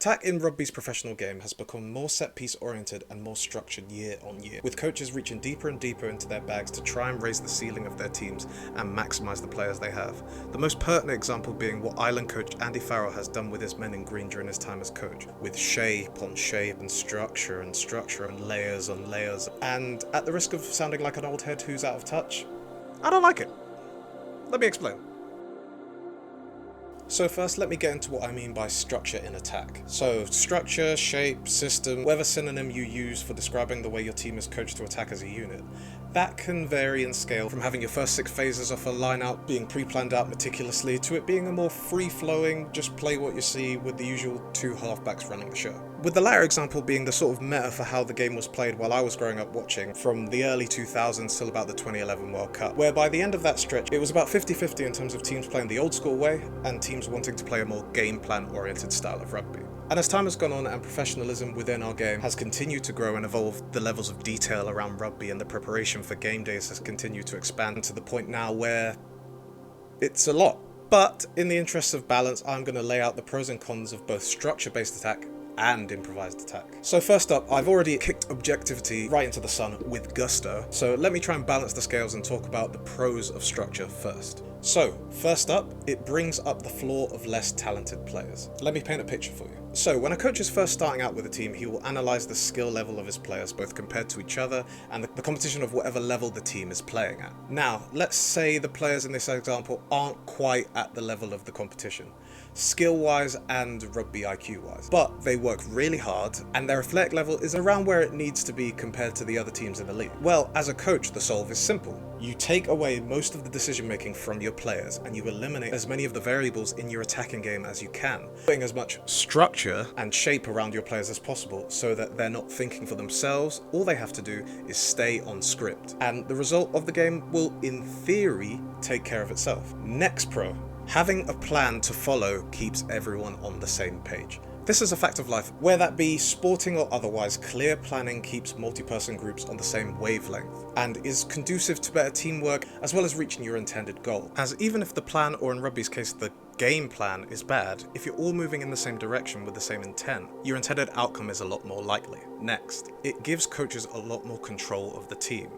Attack in rugby's professional game has become more set-piece oriented and more structured year on year, with coaches reaching deeper and deeper into their bags to try and raise the ceiling of their teams and maximise the players they have. The most pertinent example being what Island coach Andy Farrell has done with his men in green during his time as coach, with shape on shape and structure and layers on layers. And at the risk of sounding like an old head who's out of touch, I don't like it. Let me explain. So first, let me get into what I mean by structure in attack. So structure, shape, system, whatever synonym you use for describing the way your team is coached to attack as a unit. That can vary in scale from having your first 6 phases off a line out being pre-planned out meticulously to it being a more free-flowing, just play what you see with the usual 2 halfbacks running the show. With the latter example being the sort of meta for how the game was played while I was growing up watching from the early 2000s till about the 2011 World Cup, where by the end of that stretch it was about 50-50 in terms of teams playing the old school way and teams wanting to play a more game plan oriented style of rugby. And as time has gone on and professionalism within our game has continued to grow and evolve, the levels of detail around rugby and the preparation for game days has continued to expand to the point now where it's a lot. But in the interests of balance, I'm going to lay out the pros and cons of both structure-based attack and improvised attack. So first up, I've already kicked objectivity right into the sun with gusto, so let me try and balance the scales and talk about the pros of structure first. So, first up, it brings up the floor of less talented players. Let me paint a picture for you. So, when a coach is first starting out with a team, he will analyse the skill level of his players, both compared to each other and the competition of whatever level the team is playing at. Now, let's say the players in this example aren't quite at the level of the competition, skill-wise and rugby IQ-wise, but they work really hard and their athletic level is around where it needs to be compared to the other teams in the league. Well, as a coach, the solve is simple. You take away most of the decision making from your players and you eliminate as many of the variables in your attacking game as you can, putting as much structure and shape around your players as possible so that they're not thinking for themselves. All they have to do is stay on script, and the result of the game will, in theory, take care of itself. Next pro, having a plan to follow keeps everyone on the same page. This is a fact of life, where that be sporting or otherwise. Clear planning keeps multi-person groups on the same wavelength and is conducive to better teamwork as well as reaching your intended goal. As even if the plan, or in rugby's case the game plan, is bad, if you're all moving in the same direction with the same intent, your intended outcome is a lot more likely. Next, it gives coaches a lot more control of the team.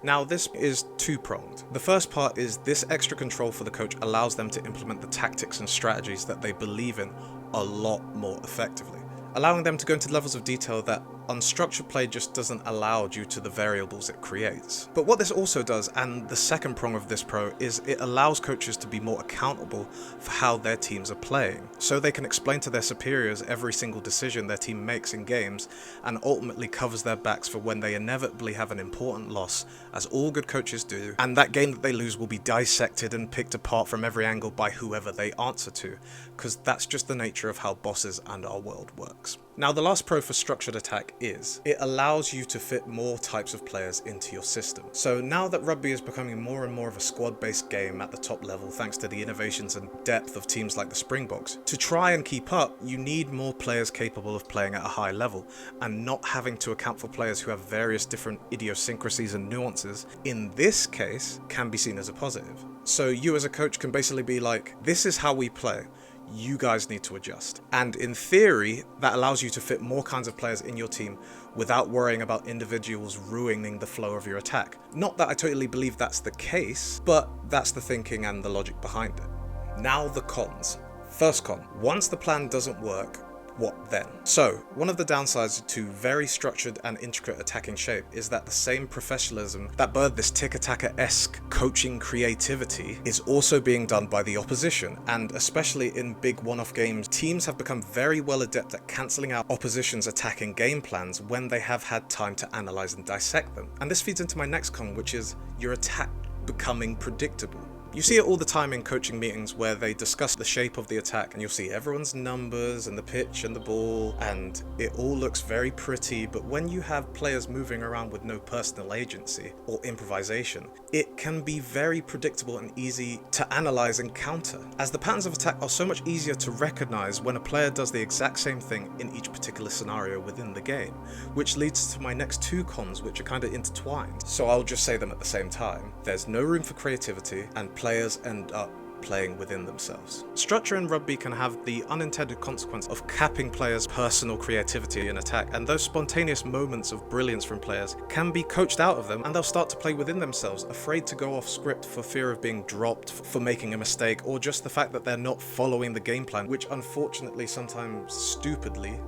Now this is two-pronged. The first part is this extra control for the coach allows them to implement the tactics and strategies that they believe in a lot more effectively, allowing them to go into levels of detail that unstructured play just doesn't allow due to the variables it creates. But what this also does, and the second prong of this pro, is it allows coaches to be more accountable for how their teams are playing, so they can explain to their superiors every single decision their team makes in games and ultimately covers their backs for when they inevitably have an important loss, as all good coaches do, and that game that they lose will be dissected and picked apart from every angle by whoever they answer to, because that's just the nature of how bosses and our world works. Now the last pro for structured attack is, it allows you to fit more types of players into your system. So now that rugby is becoming more and more of a squad-based game at the top level thanks to the innovations and depth of teams like the Springboks, to try and keep up, you need more players capable of playing at a high level and not having to account for players who have various different idiosyncrasies and nuances. In this case, can be seen as a positive. So you as a coach can basically be like, this is how we play. You guys need to adjust. And in theory, that allows you to fit more kinds of players in your team without worrying about individuals ruining the flow of your attack. Not that I totally believe that's the case, but that's the thinking and the logic behind it. Now the cons. First con, once the plan doesn't work, what then? So, one of the downsides to very structured and intricate attacking shape is that the same professionalism that birthed this tick-attacker-esque coaching creativity is also being done by the opposition, and especially in big one-off games, teams have become very well adept at cancelling out opposition's attacking game plans when they have had time to analyse and dissect them. And this feeds into my next con, which is your attack becoming predictable. You see it all the time in coaching meetings where they discuss the shape of the attack and you'll see everyone's numbers and the pitch and the ball and it all looks very pretty, but when you have players moving around with no personal agency or improvisation, it can be very predictable and easy to analyse and counter, as the patterns of attack are so much easier to recognise when a player does the exact same thing in each particular scenario within the game, which leads to my next two cons, which are kind of intertwined, so I'll just say them at the same time. There's no room for creativity and players end up playing within themselves. Structure in rugby can have the unintended consequence of capping players' personal creativity in attack, and those spontaneous moments of brilliance from players can be coached out of them, and they'll start to play within themselves, afraid to go off script for fear of being dropped for making a mistake, or just the fact that they're not following the game plan, which unfortunately sometimes stupidly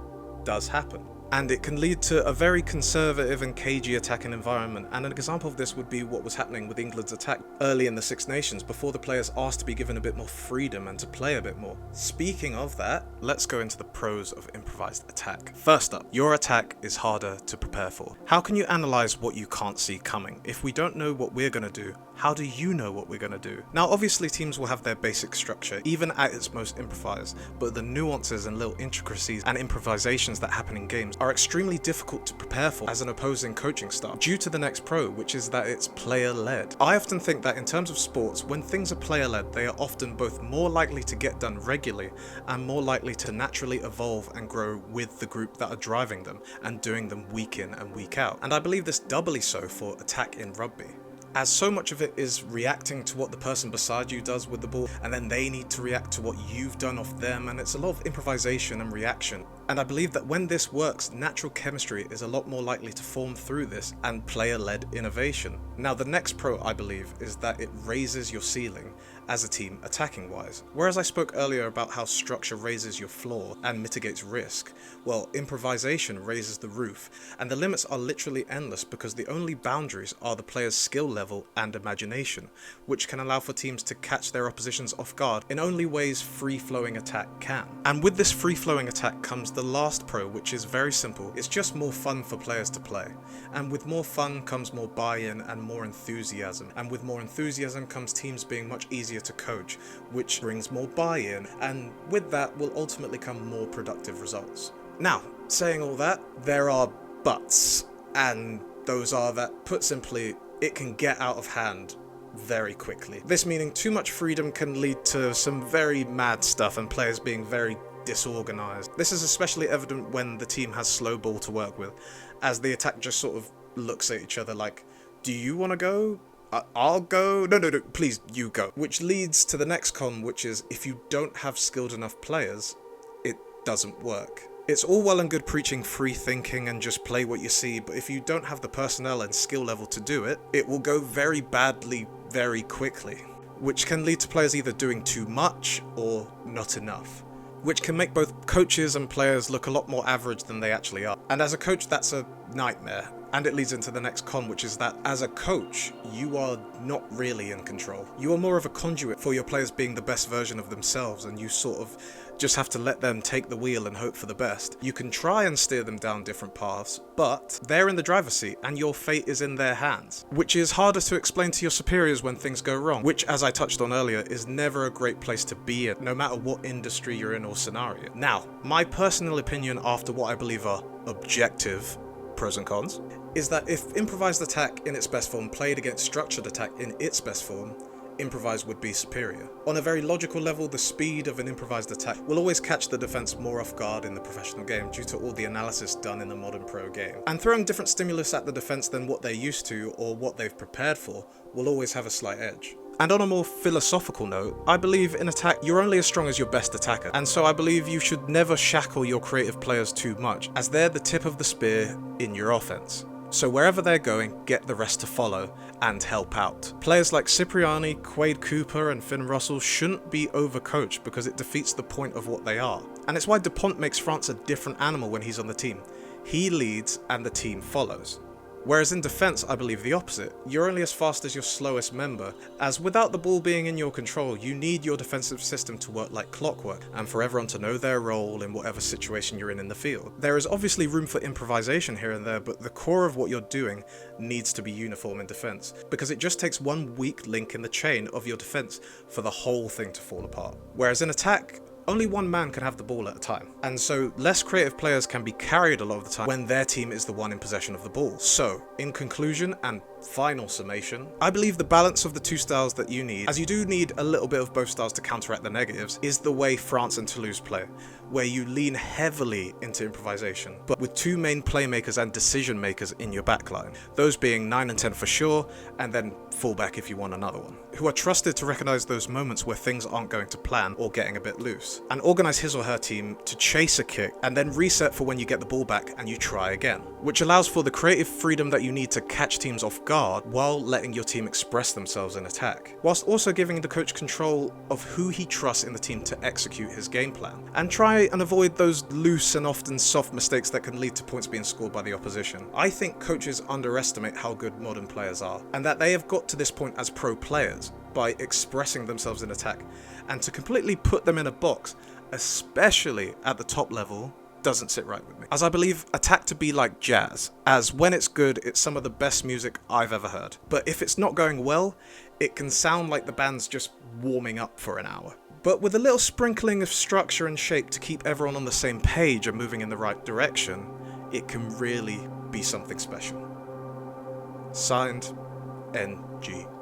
does happen. And it can lead to a very conservative and cagey attacking environment, and an example of this would be what was happening with England's attack early in the Six Nations before the players asked to be given a bit more freedom and to play a bit more. Speaking of that, let's go into the pros of improvised attack. First up, your attack is harder to prepare for. How can you analyze what you can't see coming? If we don't know what we're going to do, how do you know what we're going to do? Now obviously teams will have their basic structure, even at its most improvised, but the nuances and little intricacies and improvisations that happen in games are extremely difficult to prepare for as an opposing coaching staff, due to the next pro, which is that it's player-led. I often think that in terms of sports, when things are player-led, they are often both more likely to get done regularly and more likely to naturally evolve and grow with the group that are driving them and doing them week in and week out. And I believe this doubly so for attack in rugby, as so much of it is reacting to what the person beside you does with the ball, and then they need to react to what you've done off them, and it's a lot of improvisation and reaction. And I believe that when this works, natural chemistry is a lot more likely to form through this and player-led innovation. Now the next pro, I believe, is that it raises your ceiling as a team attacking wise. Whereas I spoke earlier about how structure raises your floor and mitigates risk, well, improvisation raises the roof, and the limits are literally endless because the only boundaries are the player's skill level and imagination, which can allow for teams to catch their oppositions off guard in only ways free-flowing attack can. And with this free-flowing attack comes the last pro, which is very simple. It's just more fun for players to play. And with more fun comes more buy-in and more enthusiasm. And with more enthusiasm comes teams being much easier to coach, which brings more buy-in, and with that will ultimately come more productive results. Now, saying all that, there are buts, and those are that, put simply, it can get out of hand very quickly. This meaning too much freedom can lead to some very mad stuff and players being very disorganized. This is especially evident when the team has slow ball to work with, as the attack just sort of looks at each other like, do you want to go? I'll go. No, please, you go. Which leads to the next con, which is if you don't have skilled enough players, it doesn't work. It's all well and good preaching free thinking and just play what you see, but if you don't have the personnel and skill level to do it, it will go very badly very quickly, which can lead to players either doing too much or not enough, which can make both coaches and players look a lot more average than they actually are. And as a coach, that's a nightmare. And it leads into the next con, which is that as a coach, you are not really in control. You are more of a conduit for your players being the best version of themselves, and you sort of just have to let them take the wheel and hope for the best. You can try and steer them down different paths, but they're in the driver's seat and your fate is in their hands, which is harder to explain to your superiors when things go wrong, which, as I touched on earlier, is never a great place to be in, no matter what industry you're in or scenario. Now, my personal opinion after what I believe are objective pros and cons is that if improvised attack in its best form played against structured attack in its best form, improvised would be superior. On a very logical level, the speed of an improvised attack will always catch the defense more off guard in the professional game due to all the analysis done in the modern pro game. And throwing different stimulus at the defense than what they're used to or what they've prepared for will always have a slight edge. And on a more philosophical note, I believe in attack you're only as strong as your best attacker, and so I believe you should never shackle your creative players too much, as they're the tip of the spear in your offense. So wherever they're going, get the rest to follow and help out. Players like Cipriani, Quade Cooper and Finn Russell shouldn't be overcoached because it defeats the point of what they are. And it's why Dupont makes France a different animal when he's on the team. He leads and the team follows. Whereas in defense, I believe the opposite. You're only as fast as your slowest member, as without the ball being in your control, you need your defensive system to work like clockwork, and for everyone to know their role in whatever situation you're in the field. There is obviously room for improvisation here and there, but the core of what you're doing needs to be uniform in defense, because it just takes one weak link in the chain of your defense for the whole thing to fall apart. Whereas in attack, only one man can have the ball at a time, and so less creative players can be carried a lot of the time when their team is the one in possession of the ball. So, in conclusion and final summation, I believe the balance of the two styles that you need, as you do need a little bit of both styles to counteract the negatives, is the way France and Toulouse play, where you lean heavily into improvisation, but with two main playmakers and decision makers in your backline, those being 9 and 10 for sure, and then fullback if you want another one, who are trusted to recognise those moments where things aren't going to plan or getting a bit loose, and organise his or her team to chase a kick and then reset for when you get the ball back and you try again, which allows for the creative freedom that you need to catch teams off guard while letting your team express themselves in attack, whilst also giving the coach control of who he trusts in the team to execute his game plan, and try and avoid those loose and often soft mistakes that can lead to points being scored by the opposition. I think coaches underestimate how good modern players are, and that they have got to this point as pro players by expressing themselves in attack, and to completely put them in a box, especially at the top level, doesn't sit right with me. As I believe attack to be like jazz, as when it's good, it's some of the best music I've ever heard. But if it's not going well, it can sound like the band's just warming up for an hour. But with a little sprinkling of structure and shape to keep everyone on the same page and moving in the right direction, it can really be something special. Signed NGJ.